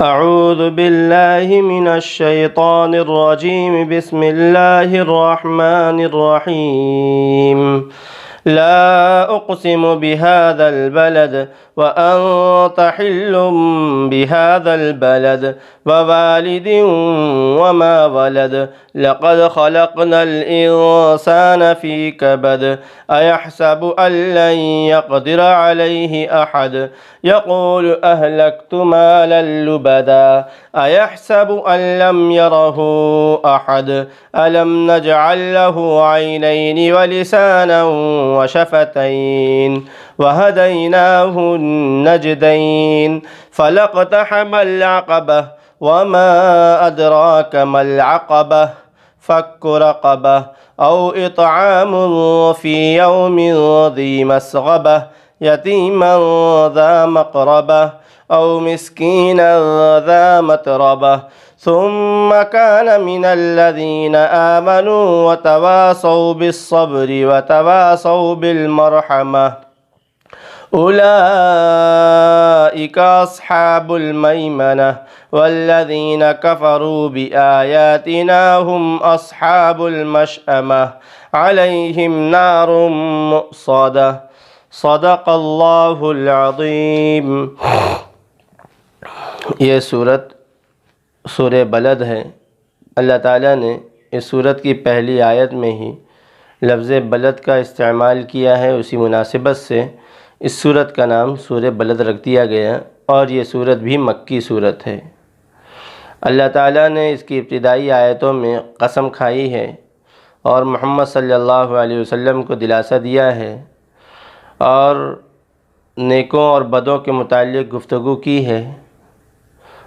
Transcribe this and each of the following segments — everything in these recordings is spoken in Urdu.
أعوذ بالله من الشيطان الرجيم. بسم الله الرحمن الرحيم. لا أقسم بهذا البلد وأنت حل بهذا البلد ووالد وما ولد لقد خلقنا الإنسان في كبد أيحسب أن لن يقدر عليه أحد يقول أهلكت مالا لبدا أيحسب أن لم يره أحد ألم نجعل له عينين ولسانا وشفتين وهديناه النجدين فلاقتحم العقبة وما أدراك ما العقبة فك رقبة أو إطعام في يوم ذي مسغبة يتيما ذا مقربة أو مسكينا ذا متربة ثم كان من الذين آمنوا وتواصوا بالصبر وتواصوا بالمرحمة أولئك أصحاب الميمنة والذين كفروا بآياتنا هم أصحاب المشأمة عليهم نار مؤصدة صدق اللہ العظیم۔ یہ سورہ بلد ہے۔ اللہ تعالیٰ نے اس سورت کی پہلی آیت میں ہی لفظ بلد کا استعمال کیا ہے، اسی مناسبت سے اس سورت کا نام سورہ بلد رکھ دیا گیا، اور یہ سورت بھی مکی سورت ہے۔ اللہ تعالیٰ نے اس کی ابتدائی آیتوں میں قسم کھائی ہے اور محمد صلی اللہ علیہ وسلم کو دلاسا دیا ہے، اور نیکوں اور بدوں کے متعلق گفتگو کی ہے،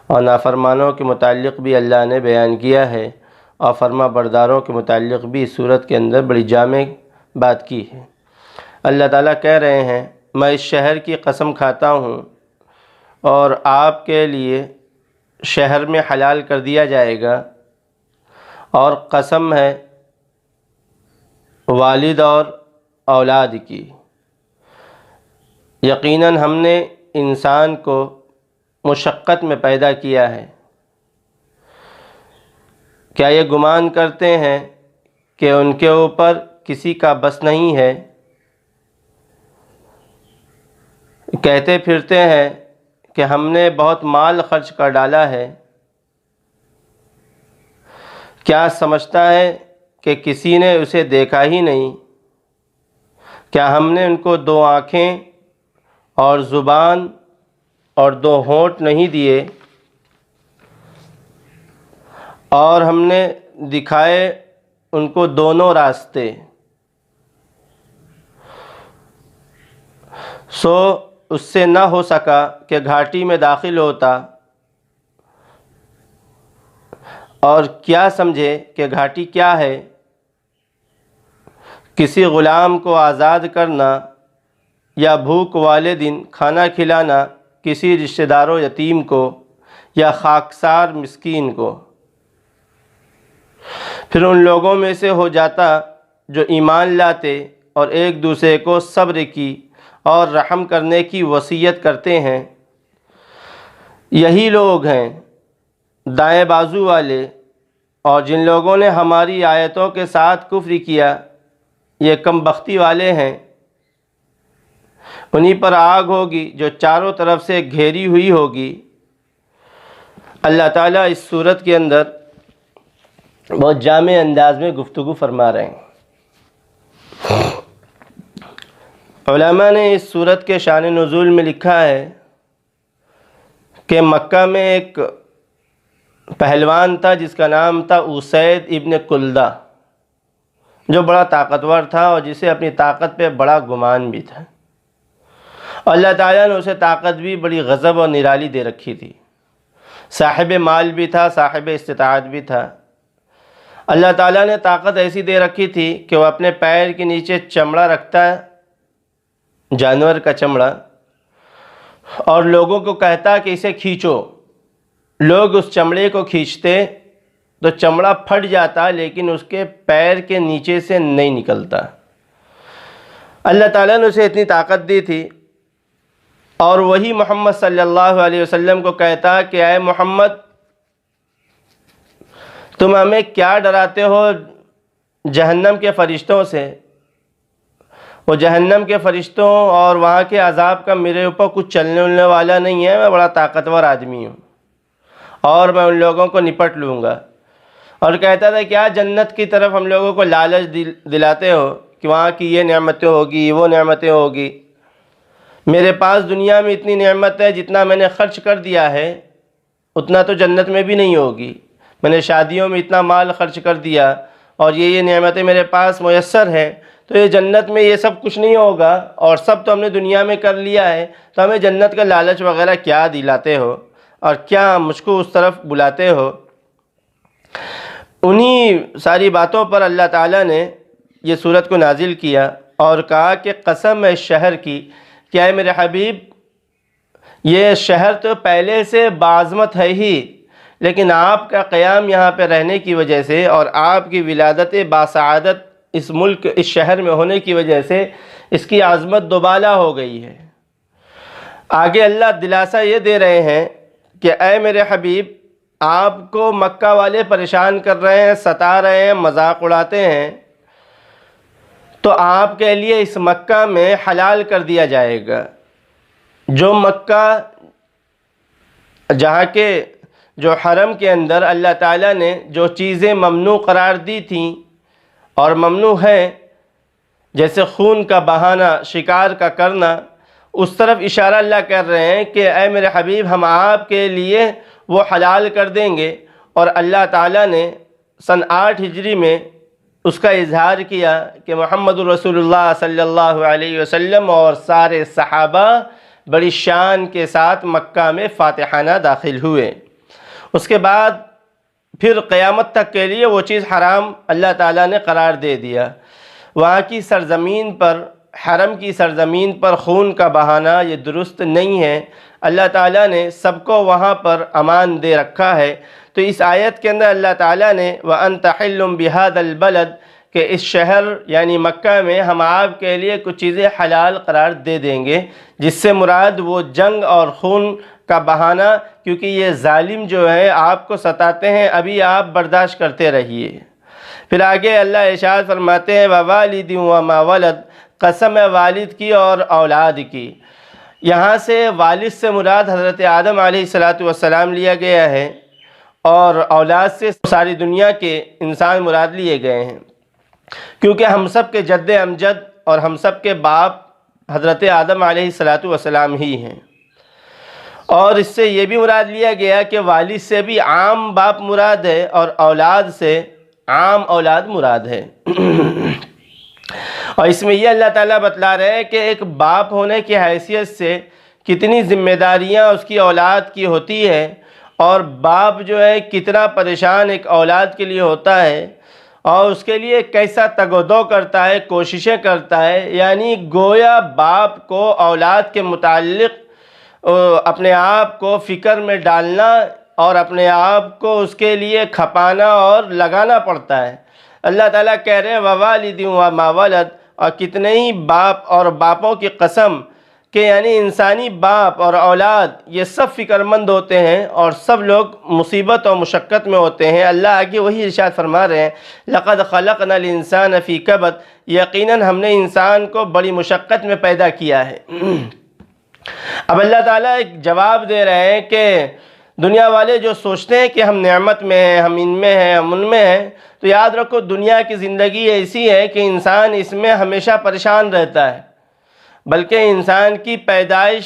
اور نافرمانوں کے متعلق بھی اللہ نے بیان کیا ہے، اور فرما برداروں کے متعلق بھی اس صورت کے اندر بڑی جامع بات کی ہے۔ اللہ تعالیٰ کہہ رہے ہیں میں اس شہر کی قسم کھاتا ہوں، اور آپ کے لیے شہر میں حلال کر دیا جائے گا، اور قسم ہے والد اور اولاد کی۔ یقیناً ہم نے انسان کو مشقت میں پیدا کیا ہے۔ کیا یہ گمان کرتے ہیں کہ ان کے اوپر کسی کا بس نہیں ہے؟ کہتے پھرتے ہیں کہ ہم نے بہت مال خرچ کر ڈالا ہے۔ کیا سمجھتا ہے کہ کسی نے اسے دیکھا ہی نہیں؟ کیا ہم نے ان کو 2 آنکھیں اور زبان اور 2 ہونٹ نہیں دیے، اور ہم نے دکھائے ان کو دونوں راستے؟ سو اس سے نہ ہو سکا کہ گھاٹی میں داخل ہوتا، اور کیا سمجھے کہ گھاٹی کیا ہے؟ کسی غلام کو آزاد کرنا یا بھوک والے دن کھانا کھلانا کسی رشتہ دار و یتیم کو یا خاکسار مسکین کو۔ پھر ان لوگوں میں سے ہو جاتا جو ایمان لاتے اور ایک دوسرے کو صبر کی اور رحم کرنے کی وصیت کرتے ہیں۔ یہی لوگ ہیں دائیں بازو والے، اور جن لوگوں نے ہماری آیتوں کے ساتھ کفر کیا یہ کم بختی والے ہیں۔ انہی پر آگ ہوگی جو چاروں طرف سے گھیری ہوئی ہوگی۔ اللہ تعالیٰ اس صورت کے اندر بہت جامع انداز میں گفتگو فرما رہے ہیں۔ علماء نے اس صورت کے شان نزول میں لکھا ہے کہ مکہ میں ایک پہلوان تھا جس کا نام تھا اسید ابن کلدہ، جو بڑا طاقتور تھا اور جسے اپنی طاقت پہ بڑا گمان بھی تھا۔ اللہ تعالیٰ نے اسے طاقت بھی بڑی غضب اور نرالی دے رکھی تھی، صاحب مال بھی تھا، صاحب استطاعت بھی تھا۔ اللہ تعالیٰ نے طاقت ایسی دے رکھی تھی کہ وہ اپنے پیر کے نیچے چمڑا رکھتا ہے، جانور کا چمڑا، اور لوگوں کو کہتا کہ اسے کھینچو۔ لوگ اس چمڑے کو کھینچتے تو چمڑا پھٹ جاتا، لیکن اس کے پیر کے نیچے سے نہیں نکلتا۔ اللہ تعالیٰ نے اسے اتنی طاقت دی تھی اور وہی محمد صلی اللہ علیہ وسلم کو کہتا کہ اے محمد تم ہمیں کیا ڈراتے ہو جہنم کے فرشتوں سے؟ وہ جہنم کے فرشتوں اور وہاں کے عذاب کا میرے اوپر کچھ چلنے ولنے والا نہیں ہے، میں بڑا طاقتور آدمی ہوں اور میں ان لوگوں کو نپٹ لوں گا۔ اور کہتا تھا کیا جنت کی طرف ہم لوگوں کو لالچ دلاتے ہو کہ وہاں کی یہ نعمتیں ہوگی، وہ نعمتیں ہوگی؟ میرے پاس دنیا میں اتنی نعمت ہے، جتنا میں نے خرچ کر دیا ہے اتنا تو جنت میں بھی نہیں ہوگی۔ میں نے شادیوں میں اتنا مال خرچ کر دیا اور یہ نعمتیں میرے پاس میسر ہیں، تو یہ جنت میں یہ سب کچھ نہیں ہوگا، اور سب تو ہم نے دنیا میں کر لیا ہے، تو ہمیں جنت کا لالچ وغیرہ کیا دلاتے ہو اور کیا مجھ کو اس طرف بلاتے ہو؟ انہی ساری باتوں پر اللہ تعالیٰ نے یہ صورت کو نازل کیا اور کہا کہ قسم ہے اس شہر کی کہ اے میرے حبیب یہ شہر تو پہلے سے بعظمت ہے ہی، لیکن آپ کا قیام یہاں پہ رہنے کی وجہ سے اور آپ کی ولادت باسعادت اس ملک اس شہر میں ہونے کی وجہ سے اس کی عظمت دوبالا ہو گئی ہے۔ آگے اللہ دلاسا یہ دے رہے ہیں کہ اے میرے حبیب آپ کو مکہ والے پریشان کر رہے ہیں، ستا رہے ہیں، مذاق اڑاتے ہیں، تو آپ کے لیے اس مکہ میں حلال کر دیا جائے گا۔ جو مکہ جہاں کے جو حرم کے اندر اللہ تعالیٰ نے جو چیزیں ممنوع قرار دی تھیں اور ممنوع ہیں، جیسے خون کا بہانا، شکار کا کرنا، اس طرف اشارہ اللہ کر رہے ہیں کہ اے میرے حبیب ہم آپ کے لیے وہ حلال کر دیں گے۔ اور اللہ تعالیٰ نے سن 8 ہجری میں اس کا اظہار کیا کہ محمد رسول اللہ صلی اللہ علیہ وسلم اور سارے صحابہ بڑی شان کے ساتھ مکہ میں فاتحانہ داخل ہوئے۔ اس کے بعد پھر قیامت تک کے لیے وہ چیز حرام اللہ تعالیٰ نے قرار دے دیا۔ وہاں کی سرزمین پر، حرم کی سرزمین پر خون کا بہانا یہ درست نہیں ہے۔ اللہ تعالیٰ نے سب کو وہاں پر امان دے رکھا ہے۔ تو اس آیت کے اندر اللہ تعالیٰ نے وَأَنْتَ حِلٌّ بِهَذَا الْبَلَدِ کہ اس شہر یعنی مکہ میں ہم آپ کے لیے کچھ چیزیں حلال قرار دے دیں گے، جس سے مراد وہ جنگ اور خون کا بہانہ، کیونکہ یہ ظالم جو ہے آپ کو ستاتے ہیں، ابھی آپ برداشت کرتے رہیے۔ پھر آگے اللہ ارشاد فرماتے ہیں وَوَالِدٍ وَمَا وَلَدَ قسم ہے والد کی اور اولاد کی۔ یہاں سے والد سے مراد حضرت آدم علیہ السلام لیا گیا ہے اور اولاد سے ساری دنیا کے انسان مراد لیے گئے ہیں، کیونکہ ہم سب کے جد امجد اور ہم سب کے باپ حضرت آدم علیہ السلام ہی ہیں۔ اور اس سے یہ بھی مراد لیا گیا کہ والد سے بھی عام باپ مراد ہے اور اولاد سے عام اولاد مراد ہے۔ اور اس میں یہ اللہ تعالیٰ بتلا رہے ہیں کہ ایک باپ ہونے کی حیثیت سے کتنی ذمہ داریاں اس کی اولاد کی ہوتی ہے، اور باپ جو ہے کتنا پریشان ایک اولاد کے لیے ہوتا ہے، اور اس کے لیے کیسا تگ و دو کرتا ہے، کوششیں کرتا ہے۔ یعنی گویا باپ کو اولاد کے متعلق اپنے آپ کو فکر میں ڈالنا اور اپنے آپ کو اس کے لیے کھپانا اور لگانا پڑتا ہے۔ اللہ تعالیٰ کہہ رہے ہیں وَوَالِدٍ وَمَا وَلَدَ، اور کتنے ہی باپ اور باپوں کی قسم کہ یعنی انسانی باپ اور اولاد یہ سب فکر مند ہوتے ہیں اور سب لوگ مصیبت اور مشقت میں ہوتے ہیں۔ اللہ آگے وہی ارشاد فرما رہے ہیں لَقَدْ خَلَقْنَا الْإِنسَانَ فِي كَبَدٍ، یقیناً ہم نے انسان کو بڑی مشقت میں پیدا کیا ہے۔ اب اللہ تعالیٰ ایک جواب دے رہے ہیں کہ دنیا والے جو سوچتے ہیں کہ ہم نعمت میں ہیں، ہم ان میں ہیں، ہم ان میں ہیں، تو یاد رکھو دنیا کی زندگی ایسی ہے کہ انسان اس میں ہمیشہ پریشان رہتا ہے، بلکہ انسان کی پیدائش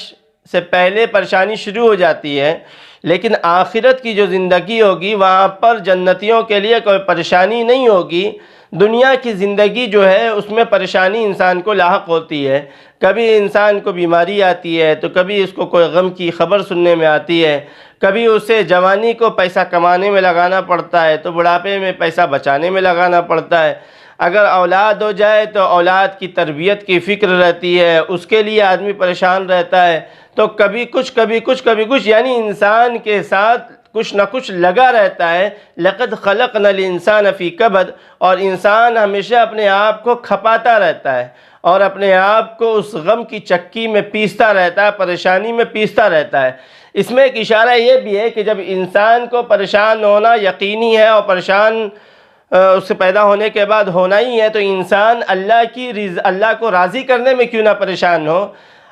سے پہلے پریشانی شروع ہو جاتی ہے، لیکن آخرت کی جو زندگی ہوگی وہاں پر جنتیوں کے لیے کوئی پریشانی نہیں ہوگی۔ دنیا کی زندگی جو ہے اس میں پریشانی انسان کو لاحق ہوتی ہے، کبھی انسان کو بیماری آتی ہے تو کبھی اس کو کوئی غم کی خبر سننے میں آتی ہے، کبھی اسے جوانی کو پیسہ کمانے میں لگانا پڑتا ہے تو بڑھاپے میں پیسہ بچانے میں لگانا پڑتا ہے۔ اگر اولاد ہو جائے تو اولاد کی تربیت کی فکر رہتی ہے، اس کے لیے آدمی پریشان رہتا ہے، تو کبھی کچھ یعنی انسان کے ساتھ کچھ نہ کچھ لگا رہتا ہے۔ لَقَدْ خَلَقْنَا الْإِنسَانَ فِي كَبَدٍ، اور انسان ہمیشہ اپنے آپ کو کھپاتا رہتا ہے اور اپنے آپ کو اس غم کی چکی میں پیستا رہتا ہے، پریشانی میں پیستا رہتا ہے۔ اس میں ایک اشارہ یہ بھی ہے کہ جب انسان کو پریشان ہونا یقینی ہے اور پریشان اس سے پیدا ہونے کے بعد ہونا ہی ہے، تو انسان اللہ کو راضی کرنے میں کیوں نہ پریشان ہو۔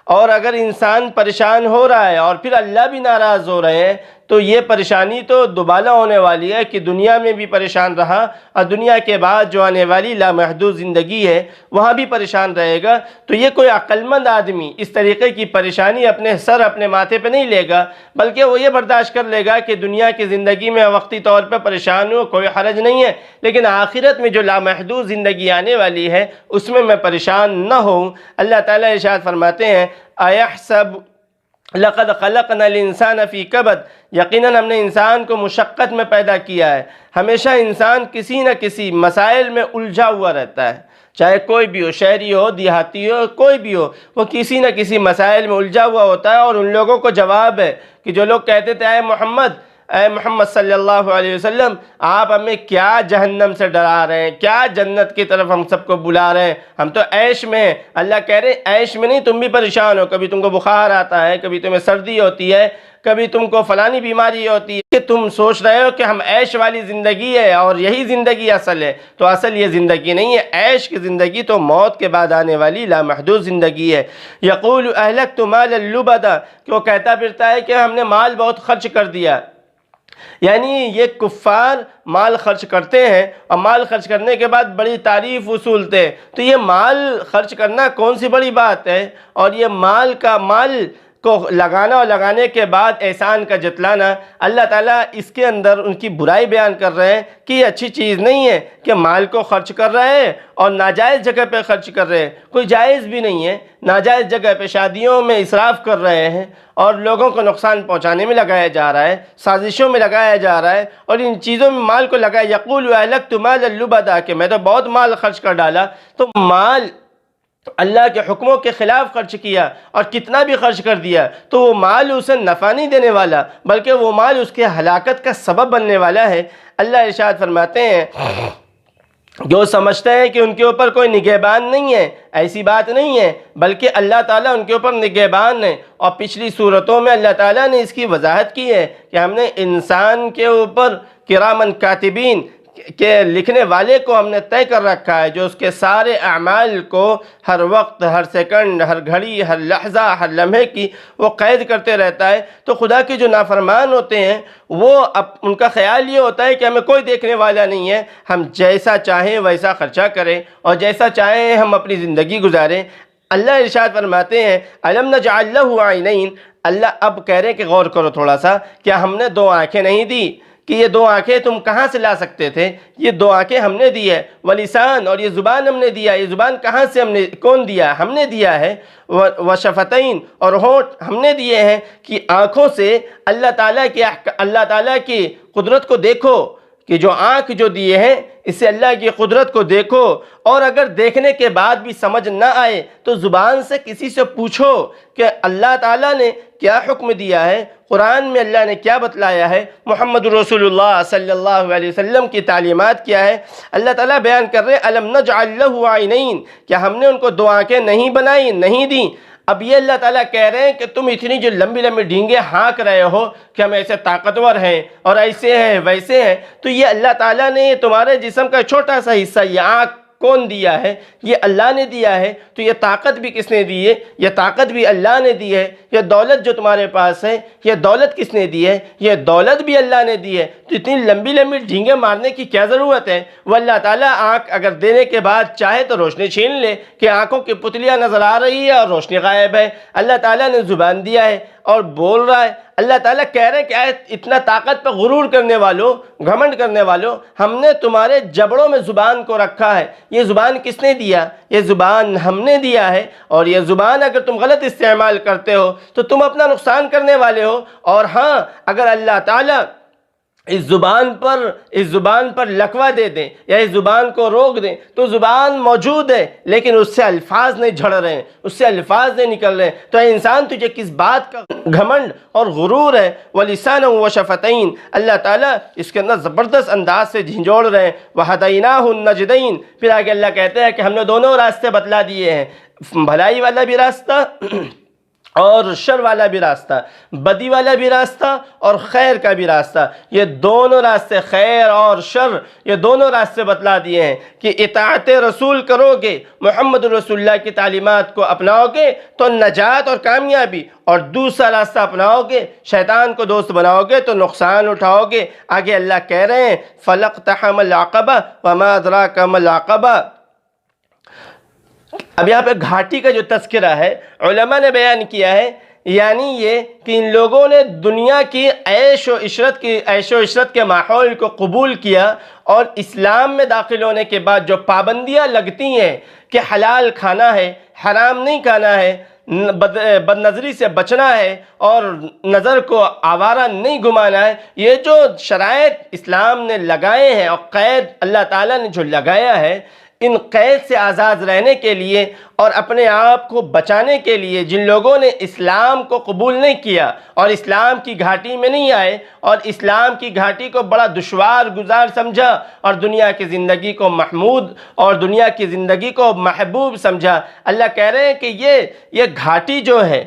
اور اگر انسان پریشان ہو رہا ہے اور پھر اللہ بھی ناراض ہو رہے ہیں تو یہ پریشانی تو دوبالہ ہونے والی ہے کہ دنیا میں بھی پریشان رہا اور دنیا کے بعد جو آنے والی لامحدود زندگی ہے وہاں بھی پریشان رہے گا۔ تو یہ کوئی عقل مند آدمی اس طریقے کی پریشانی اپنے ماتھے پہ نہیں لے گا، بلکہ وہ یہ برداشت کر لے گا کہ دنیا کی زندگی میں وقتی طور پہ پریشان ہوں، کوئی حرج نہیں ہے، لیکن آخرت میں جو لامحدود زندگی آنے والی ہے اس میں پریشان نہ ہوں۔ اللہ تعالیٰ ارشاد فرماتے ہیں اَيَحْسَبُ لَقَدْ خَلَقْنَا الْإِنسَانَ فِي كَبَدٍ، یقیناً ہم نے انسان کو مشقت میں پیدا کیا ہے۔ ہمیشہ انسان کسی نہ کسی مسائل میں الجھا ہوا رہتا ہے، چاہے کوئی بھی ہو، شہری ہو، دیہاتی ہو، کوئی بھی ہو، وہ کسی نہ کسی مسائل میں الجھا ہوا ہوتا ہے۔ اور ان لوگوں کو جواب ہے کہ جو لوگ کہتے تھے اے محمد صلی اللہ علیہ وسلم، آپ ہمیں کیا جہنم سے ڈرا رہے ہیں، کیا جنت کی طرف ہم سب کو بلا رہے ہیں، ہم تو عیش میں ہیں۔ اللہ کہہ رہے ہیں عیش میں نہیں، تم بھی پریشان ہو، کبھی تم کو بخار آتا ہے، کبھی تمہیں سردی ہوتی ہے، کبھی تم کو فلانی بیماری ہوتی ہے کہ تم سوچ رہے ہو کہ ہم عیش والی زندگی ہے اور یہی زندگی اصل ہے، تو اصل یہ زندگی نہیں ہے۔ عیش کی زندگی تو موت کے بعد آنے والی لامحدود زندگی ہے۔ یقول اہلکت مالا لبدا، کہ وہ کہتا پھرتا ہے کہ ہم نے مال بہت خرچ کر دیا۔ یعنی یہ کفار مال خرچ کرتے ہیں اور مال خرچ کرنے کے بعد بڑی تعریف وصولتے ہیں، تو یہ مال خرچ کرنا کون سی بڑی بات ہے؟ اور یہ مال کو لگانا اور لگانے کے بعد احسان کا جتلانا، اللہ تعالیٰ اس کے اندر ان کی برائی بیان کر رہے ہیں کہ یہ اچھی چیز نہیں ہے کہ مال کو خرچ کر رہے ہیں اور ناجائز جگہ پہ خرچ کر رہے ہیں، کوئی جائز بھی نہیں ہے، ناجائز جگہ پہ شادیوں میں اسراف کر رہے ہیں اور لوگوں کو نقصان پہنچانے میں لگایا جا رہا ہے، سازشوں میں لگایا جا رہا ہے اور ان چیزوں میں مال کو لگایا۔ یقول اہلکت مالا لبدا، کہ میں تو بہت مال خرچ کر ڈالا۔ تو مال اللہ کے حکموں کے خلاف خرچ کیا اور کتنا بھی خرچ کر دیا تو وہ مال اسے نفع نہیں دینے والا، بلکہ وہ مال اس کے ہلاکت کا سبب بننے والا ہے۔ اللہ ارشاد فرماتے ہیں جو سمجھتے ہیں کہ ان کے اوپر کوئی نگہبان نہیں ہے، ایسی بات نہیں ہے، بلکہ اللہ تعالیٰ ان کے اوپر نگہبان ہے۔ اور پچھلی صورتوں میں اللہ تعالیٰ نے اس کی وضاحت کی ہے کہ ہم نے انسان کے اوپر کرامن کاتبین کہ لکھنے والے کو ہم نے طے کر رکھا ہے، جو اس کے سارے اعمال کو ہر وقت، ہر سیکنڈ، ہر گھڑی، ہر لحظہ، ہر لمحے کی وہ قید کرتے رہتا ہے۔ تو خدا کے جو نافرمان ہوتے ہیں وہ ان کا خیال یہ ہوتا ہے کہ ہمیں کوئی دیکھنے والا نہیں ہے، ہم جیسا چاہیں ویسا خرچہ کریں اور جیسا چاہیں ہم اپنی زندگی گزاریں۔ اللہ ارشاد فرماتے ہیں الم نجعل لہ عینین، اللہ اب کہہ رہے ہیں کہ غور کرو تھوڑا سا، کیا ہم نے دو آنکھیں نہیں دی؟ کہ یہ دو آنکھیں تم کہاں سے لا سکتے تھے؟ یہ دو آنکھیں ہم نے دی ہے، ولسان، اور یہ زبان ہم نے دیا، یہ زبان کہاں سے کون دیا؟ ہم نے دیا ہے، وشفتین، اور ہونٹ ہم نے دیے ہیں کہ آنکھوں سے اللہ تعالیٰ کی قدرت کو دیکھو، کہ جو آنکھ جو دیے ہیں اس سے اللہ کی قدرت کو دیکھو، اور اگر دیکھنے کے بعد بھی سمجھ نہ آئے تو زبان سے کسی سے پوچھو کہ اللہ تعالیٰ نے کیا حکم دیا ہے، قرآن میں اللہ نے کیا بتلایا ہے، محمد رسول اللہ صلی اللہ علیہ وسلم کی تعلیمات کیا ہے۔ اللہ تعالیٰ بیان کر رہے ہیں الم نجعل لہ عینین، کیا ہم نے ان کو دو آنکھیں نہیں بنائی، نہیں دیں؟ اب یہ اللہ تعالیٰ کہہ رہے ہیں کہ تم اتنی جو لمبی لمبی ڈینگیں ہانک رہے ہو کہ ہم ایسے طاقتور ہیں اور ایسے ہیں ویسے ہیں، تو یہ اللہ تعالیٰ نے تمہارے جسم کا چھوٹا سا حصہ، یہ آنکھ کون دیا ہے؟ یہ اللہ نے دیا ہے۔ تو یہ طاقت بھی کس نے دی ہے؟ یہ طاقت بھی اللہ نے دی ہے۔ یہ دولت جو تمہارے پاس ہے، یہ دولت کس نے دی ہے؟ یہ دولت بھی اللہ نے دی ہے۔ تو اتنی لمبی لمبی ڈھینگیں مارنے کی کیا ضرورت ہے؟ وہ اللہ تعالیٰ آنکھ اگر دینے کے بعد چاہے تو روشنی چھین لے کہ آنکھوں کی پتلیاں نظر آ رہی ہے اور روشنی غائب ہے۔ اللہ تعالیٰ نے زبان دیا ہے اور بول رہا ہے۔ اللہ تعالیٰ کہہ رہے ہیں کہ اتنا طاقت پہ غرور کرنے والوں، گھمنڈ کرنے والوں، ہم نے تمہارے جبڑوں میں زبان کو رکھا ہے۔ یہ زبان کس نے دیا؟ یہ زبان ہم نے دیا ہے، اور یہ زبان اگر تم غلط استعمال کرتے ہو تو تم اپنا نقصان کرنے والے ہو۔ اور ہاں، اگر اللہ تعالیٰ اس زبان پر لکوہ دے دیں یا اس زبان کو روک دیں، تو زبان موجود ہے لیکن اس سے الفاظ نہیں جھڑ رہے ہیں، اس سے الفاظ نہیں نکل رہے ہیں، تو اے انسان تجھے کس بات کا گھمنڈ اور غرور ہے؟ وَلِسَانًا وَشَفَتَيْن، اللہ تعالیٰ اس کے اندر زبردست انداز سے جھنجھوڑ رہے ہیں۔ وَهَدَيْنَاهُ النَّجْدَيْن، پھر آگے اللہ کہتے ہیں کہ ہم نے دونوں راستے بتلا دیے ہیں، بھلائی والا بھی راستہ اور شر والا بھی راستہ، بدی والا بھی راستہ اور خیر کا بھی راستہ، یہ دونوں راستے، خیر اور شر، یہ دونوں راستے بتلا دیے ہیں کہ اطاعت رسول کرو گے، محمد رسول اللہ کی تعلیمات کو اپناؤ گے تو نجات اور کامیابی، اور دوسرا راستہ اپناؤ گے، شیطان کو دوست بناؤ گے تو نقصان اٹھاؤ گے۔ آگے اللہ کہہ رہے ہیں فَلَقْتَحَمَ الْعَقَبَةَ وَمَا أَدْرَاكَ مَا الْعَقَبَةُ۔ اب یہاں پہ گھاٹی کا جو تذکرہ ہے علماء نے بیان کیا ہے، یعنی یہ کہ ان لوگوں نے دنیا کی عیش و عشرت کے ماحول کو قبول کیا، اور اسلام میں داخل ہونے کے بعد جو پابندیاں لگتی ہیں کہ حلال کھانا ہے، حرام نہیں کھانا ہے، بد نظری سے بچنا ہے اور نظر کو آوارہ نہیں گھمانا ہے، یہ جو شرائط اسلام نے لگائے ہیں اور قید اللہ تعالیٰ نے جو لگایا ہے، ان قید سے آزاد رہنے کے لیے اور اپنے آپ کو بچانے کے لیے جن لوگوں نے اسلام کو قبول نہیں کیا اور اسلام کی گھاٹی میں نہیں آئے اور اسلام کی گھاٹی کو بڑا دشوار گزار سمجھا اور دنیا کی زندگی کو محمود اور دنیا کی زندگی کو محبوب سمجھا، اللہ کہہ رہے ہیں کہ یہ گھاٹی جو ہے،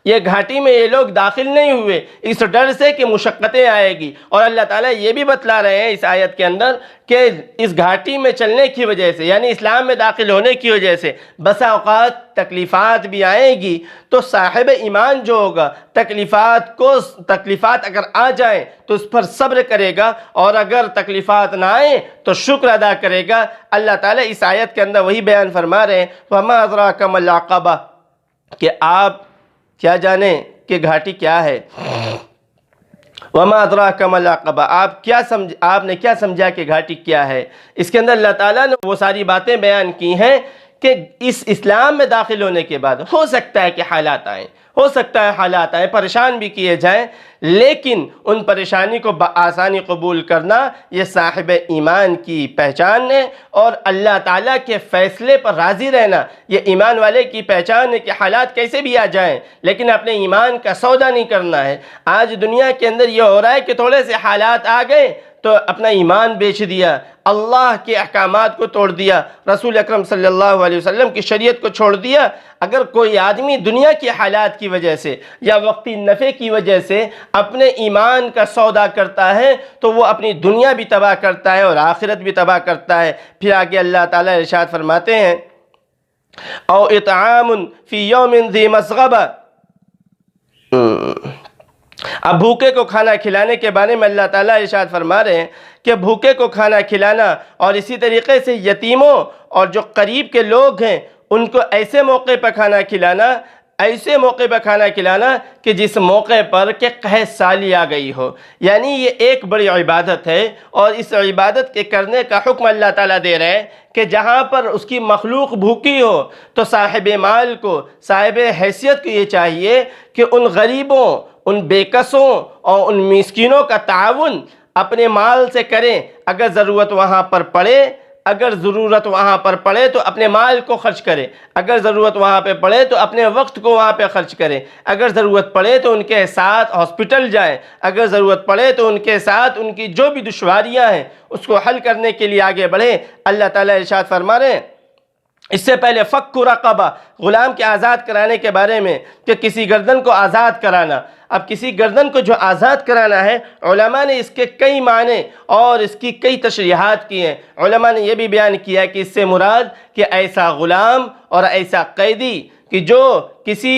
یہ گھاٹی میں یہ لوگ داخل نہیں ہوئے اس ڈر سے کہ مشقتیں آئے گی، اور اللہ تعالیٰ یہ بھی بتلا رہے ہیں اس آیت کے اندر کہ اس گھاٹی میں چلنے کی وجہ سے، یعنی اسلام میں داخل ہونے کی وجہ سے بسا اوقات تکلیفات بھی آئیں گی، تو صاحب ایمان جو ہوگا تکلیفات اگر آ جائیں تو اس پر صبر کرے گا، اور اگر تکلیفات نہ آئیں تو شکر ادا کرے گا۔ اللہ تعالیٰ اس آیت کے اندر وہی بیان فرما رہے ہیں وَمَا أَدْرَاكَ مَا الْعَقَبَةُ، کہ آپ کیا جانیں کہ گھاٹی کیا ہے۔ وَمَا أَدْرَاكَ مَا الْعَقَبَةُ، آپ نے کیا سمجھا کہ گھاٹی کیا ہے؟ اس کے اندر اللہ تعالیٰ نے وہ ساری باتیں بیان کی ہیں کہ اس اسلام میں داخل ہونے کے بعد ہو سکتا ہے کہ حالات آئیں، پریشان بھی کیے جائیں، لیکن ان پریشانی کو بآسانی قبول کرنا یہ صاحب ایمان کی پہچان ہے، اور اللہ تعالیٰ کے فیصلے پر راضی رہنا یہ ایمان والے کی پہچان ہے کہ حالات کیسے بھی آ جائیں لیکن اپنے ایمان کا سودا نہیں کرنا ہے۔ آج دنیا کے اندر یہ ہو رہا ہے کہ تھوڑے سے حالات آ گئے تو اپنا ایمان بیچ دیا، اللہ کے احکامات کو توڑ دیا، رسول اکرم صلی اللہ علیہ وسلم کی شریعت کو چھوڑ دیا۔ اگر کوئی آدمی دنیا کی حالات کی وجہ سے یا وقتی نفع کی وجہ سے اپنے ایمان کا سودا کرتا ہے تو وہ اپنی دنیا بھی تباہ کرتا ہے اور آخرت بھی تباہ کرتا ہے۔ پھر آگے اللہ تعالیٰ ارشاد فرماتے ہیں او اطعام فی یوم ذی مسغبہ، اب بھوکے کو کھانا کھلانے کے بارے میں اللہ تعالیٰ ارشاد فرما رہے ہیں کہ بھوکے کو کھانا کھلانا، اور اسی طریقے سے یتیموں اور جو قریب کے لوگ ہیں ان کو ایسے موقع پر کھانا کھلانا کہ جس موقع پر کہ قحط سالی آ گئی ہو، یعنی یہ ایک بڑی عبادت ہے، اور اس عبادت کے کرنے کا حکم اللہ تعالیٰ دے رہے ہیں کہ جہاں پر اس کی مخلوق بھوکی ہو تو صاحب مال کو، صاحب حیثیت کو یہ چاہیے کہ ان غریبوں، ان بے کسوں اور ان مسکینوں کا تعاون اپنے مال سے کریں۔ اگر ضرورت وہاں پر پڑے تو اپنے مال کو خرچ کرے، اگر ضرورت وہاں پہ پڑے تو اپنے وقت کو وہاں پہ خرچ کرے، اگر ضرورت پڑے تو ان کے ساتھ ہاسپٹل جائیں، اگر ضرورت پڑے تو ان کے ساتھ ان کی جو بھی دشواریاں ہیں اس کو حل کرنے کے لیے آگے بڑھیں۔ اللہ تعالیٰ ارشاد فرما رہے ہیں اس سے پہلے فک رقبہ، غلام کے آزاد کرانے کے بارے میں کہ کسی گردن کو آزاد کرانا۔ اب کسی گردن کو جو آزاد کرانا ہے، علماء نے اس کے کئی معنی اور اس کی کئی تشریحات کی ہیں۔ علماء نے یہ بھی بیان کیا کہ اس سے مراد کہ ایسا غلام اور ایسا قیدی کہ جو کسی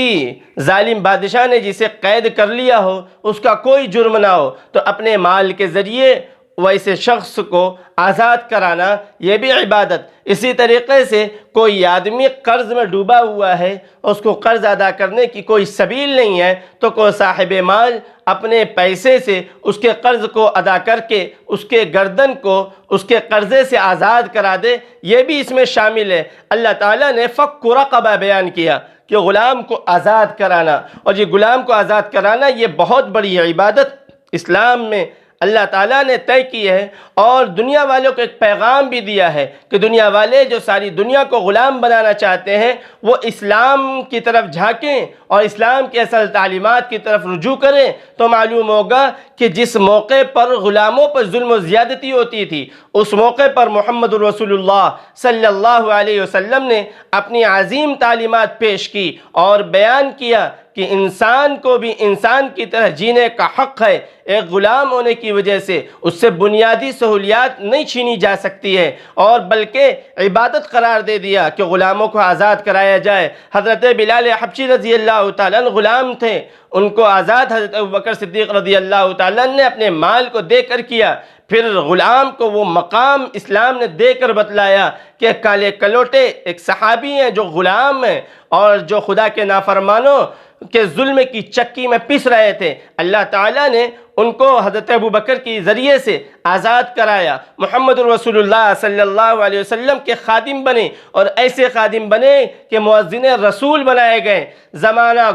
ظالم بادشاہ نے جسے قید کر لیا ہو، اس کا کوئی جرم نہ ہو، تو اپنے مال کے ذریعے ویسے شخص کو آزاد کرانا یہ بھی عبادت۔ اسی طریقے سے کوئی آدمی قرض میں ڈوبا ہوا ہے، اس کو قرض ادا کرنے کی کوئی سبیل نہیں ہے، تو کوئی صاحب مال اپنے پیسے سے اس کے قرض کو ادا کر کے اس کے گردن کو اس کے قرضے سے آزاد کرا دے، یہ بھی اس میں شامل ہے۔ اللہ تعالیٰ نے فک رقبہ بیان کیا کہ غلام کو آزاد کرانا، اور یہ غلام کو آزاد کرانا یہ بہت بڑی عبادت اسلام میں اللہ تعالیٰ نے طے کی ہے اور دنیا والوں کو ایک پیغام بھی دیا ہے کہ دنیا والے جو ساری دنیا کو غلام بنانا چاہتے ہیں وہ اسلام کی طرف جھانکیں اور اسلام کی اصل تعلیمات کی طرف رجوع کریں، تو معلوم ہوگا کہ جس موقع پر غلاموں پر ظلم و زیادتی ہوتی تھی اس موقع پر محمد رسول اللہ صلی اللہ علیہ وسلم نے اپنی عظیم تعلیمات پیش کی اور بیان کیا کہ انسان کو بھی انسان کی طرح جینے کا حق ہے، ایک غلام ہونے کی وجہ سے اس سے بنیادی سہولیات نہیں چھینی جا سکتی ہے، اور بلکہ عبادت قرار دے دیا کہ غلاموں کو آزاد کرایا جائے۔ حضرت بلال حبشی رضی اللہ تعالیٰ عنہ غلام تھے، ان کو آزاد حضرت ابوبکر صدیق رضی اللہ تعالیٰ عنہ نے اپنے مال کو دے کر کیا۔ پھر غلام کو وہ مقام اسلام نے دے کر بتلایا کہ کالے کلوٹے ایک صحابی ہیں جو غلام ہیں اور جو خدا کے نافرمانوں کے ظلم کی چکی میں پس رہے تھے، اللہ تعالیٰ نے ان کو حضرت ابوبکر کے ذریعے سے آزاد کرایا۔ محمد رسول اللہ صلی اللہ علیہ وسلم کے خادم بنے اور ایسے خادم بنے کہ مؤذن رسول بنائے گئے۔ زمانہ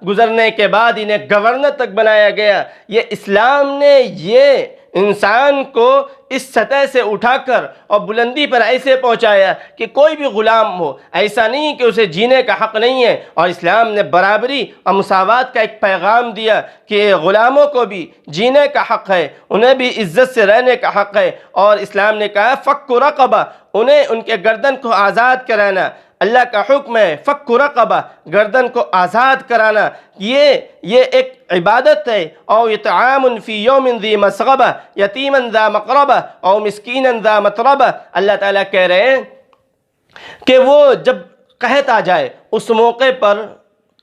گزرنے کے بعد انہیں گورنر تک بنایا گیا۔ یہ اسلام نے یہ انسان کو اس سطح سے اٹھا کر اور بلندی پر ایسے پہنچایا کہ کوئی بھی غلام ہو، ایسا نہیں کہ اسے جینے کا حق نہیں ہے، اور اسلام نے برابری اور مساوات کا ایک پیغام دیا کہ غلاموں کو بھی جینے کا حق ہے، انہیں بھی عزت سے رہنے کا حق ہے، اور اسلام نے کہا فک رقبہ، انہیں ان کے گردن کو آزاد کرانا۔ اللہ کا حکم ہے فک رقبہ، گردن کو آزاد کرانا، یہ ایک عبادت ہے۔ او اطعام فی یوم ذی مسغبہ یتیما ذا مقربہ او مسکینا ذا متربہ۔ اللہ تعالیٰ کہہ رہے ہیں کہ وہ جب قحط آ جائے اس موقع پر،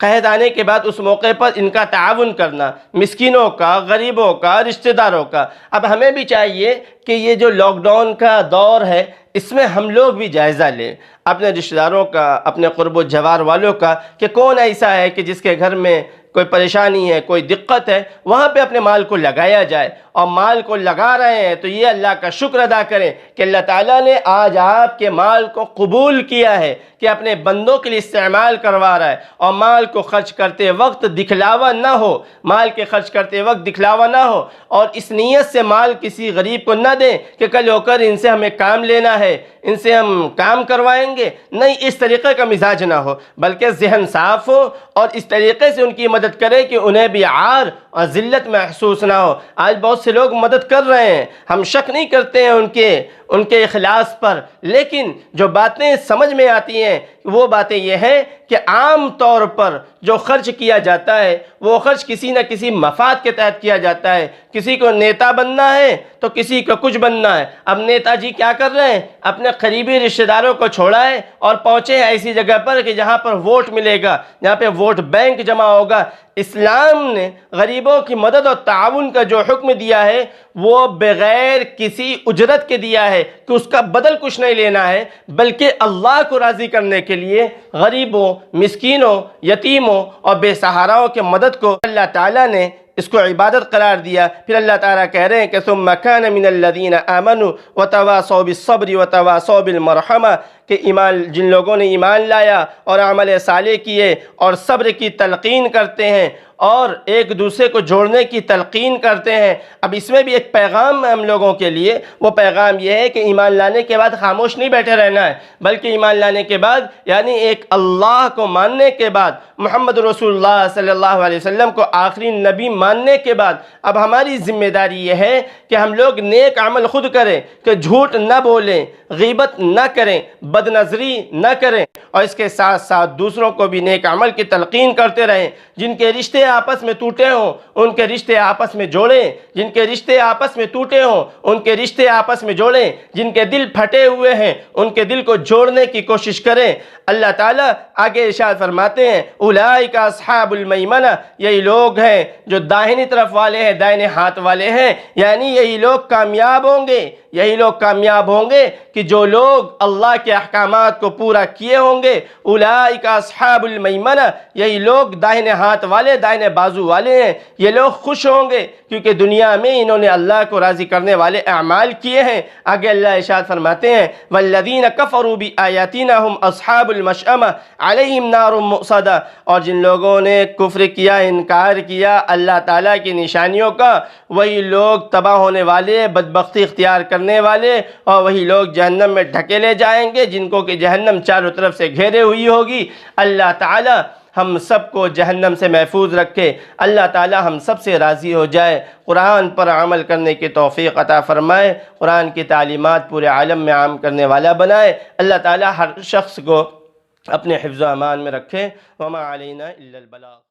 قحط آنے کے بعد اس موقع پر ان کا تعاون کرنا، مسکینوں کا، غریبوں کا، رشتہ داروں کا۔ اب ہمیں بھی چاہیے کہ یہ جو لاک ڈاؤن کا دور ہے اس میں ہم لوگ بھی جائزہ لیں اپنے رشتہ داروں کا، اپنے قرب و جوار والوں کا، کہ کون ایسا ہے کہ جس کے گھر میں کوئی پریشانی ہے، کوئی دقت ہے، وہاں پہ اپنے مال کو لگایا جائے، اور مال کو لگا رہے ہیں تو یہ اللہ کا شکر ادا کریں کہ اللہ تعالیٰ نے آج آپ کے مال کو قبول کیا ہے کہ اپنے بندوں کے لیے استعمال کروا رہا ہے، اور مال کو خرچ کرتے وقت دکھلاوا نہ ہو، مال کے خرچ کرتے وقت دکھلاوا نہ ہو، اور اس نیت سے مال کسی غریب کو نہ دیں کہ کل ہو کر ان سے ہمیں کام لینا ہے، ان سے ہم کام کروائیں گے، نہیں، اس طریقے کا مزاج نہ ہو، بلکہ ذہن صاف ہو اور اس طریقے سے ان کی مدد کرے کہ انہیں بھی عار اور ذلت محسوس نہ ہو۔ آج بہت سے لوگ مدد کر رہے ہیں، ہم شک نہیں کرتے ہیں ان کے اخلاص پر، لیکن جو باتیں سمجھ میں آتی ہیں وہ باتیں یہ ہیں کہ عام طور پر جو خرچ کیا جاتا ہے وہ خرچ کسی نہ کسی مفاد کے تحت کیا جاتا ہے۔ کسی کو نیتا بننا ہے تو کسی کو کچھ بننا ہے۔ اب نیتا جی کیا کر رہے ہیں؟ اپنے قریبی رشتہ داروں کو چھوڑا ہے اور پہنچے ہیں ایسی جگہ پر کہ جہاں پر ووٹ ملے گا، جہاں پہ ووٹ بینک جمع ہوگا۔ اسلام نے غریبوں کی مدد اور تعاون کا جو حکم دیا ہے وہ بغیر کسی اجرت کے دیا ہے کہ اس کا بدل کچھ نہیں لینا ہے، بلکہ اللہ کو راضی کرنے کے لیے غریبوں، مسکینوں، یتیموں اور بے سہاراؤں کے مدد کو اللہ تعالیٰ نے اس کو عبادت قرار دیا۔ پھر اللہ تعالیٰ کہہ رہے ہیں کہ ثم كان من الذين آمنوا وتواصوا بالصبر وتواصوا بالمرحمہ، کہ جن لوگوں نے ایمان لایا اور عمل صالح کیے اور صبر کی تلقین کرتے ہیں اور ایک دوسرے کو جوڑنے کی تلقین کرتے ہیں۔ اب اس میں بھی ایک پیغام ہے ہم لوگوں کے لیے، وہ پیغام یہ ہے کہ ایمان لانے کے بعد خاموش نہیں بیٹھے رہنا ہے، بلکہ ایمان لانے کے بعد یعنی ایک اللہ کو ماننے کے بعد، محمد رسول اللہ صلی اللہ علیہ وسلم کو آخری نبی ماننے کے بعد اب ہماری ذمہ داری یہ ہے کہ ہم لوگ نیک عمل خود کریں، کہ جھوٹ نہ بولیں، غیبت نہ کریں، بد نظری نہ کریں، اور اس کے ساتھ ساتھ دوسروں کو بھی نیک عمل کی تلقین کرتے رہیں۔ جن کے رشتے آپس میں ٹوٹے ہوں ان کے رشتے آپس میں جوڑیں، جن کے رشتے آپس میں ٹوٹے ہوں ان کے رشتے آپس میں جوڑیں، جن کے دل پھٹے ہوئے ہیں ان کے دل کو جوڑنے کی کوشش کریں۔ اللہ تعالیٰ آگے ارشاد فرماتے ہیں اولئک اصحاب المیمنہ، یہی لوگ ہیں جو داہنی طرف والے ہیں، دائنے ہاتھ والے ہیں، یعنی یہی لوگ کامیاب ہوں گے، یہی لوگ کامیاب ہوں گے کہ جو لوگ اللہ کے احکامات کو پورا کیے ہوں گے۔ اولئک اصحاب المیمنہ، یہی لوگ دائیں ہاتھ والے، دائیں بازو والے ہیں، یہ لوگ خوش ہوں گے کیونکہ دنیا میں انہوں نے اللہ کو راضی کرنے والے اعمال کیے ہیں۔ آگے اللہ ارشاد فرماتے ہیں والذین کفروا بآیاتنا هم اصحاب المشأمہ علیہم نار مؤصدہ، اور جن لوگوں نے کفر کیا، انکار کیا اللہ تعالیٰ کی نشانیوں کا، وہی لوگ تباہ ہونے والے، بدبختی اختیار کرنے والے، اور وہی لوگ جہنم میں ڈھکیلے جائیں گے جن کو کہ جہنم چاروں طرف سے گھیرے ہوئی ہوگی۔ اللہ تعالیٰ ہم سب کو جہنم سے محفوظ رکھے، اللہ تعالیٰ ہم سب سے راضی ہو جائے، قرآن پر عمل کرنے کی توفیق عطا فرمائے، قرآن کی تعلیمات پورے عالم میں عام کرنے والا بنائے۔ اللہ تعالیٰ ہر شخص کو اپنے حفظ و امان میں رکھے۔ وما علینا الا البلاغ۔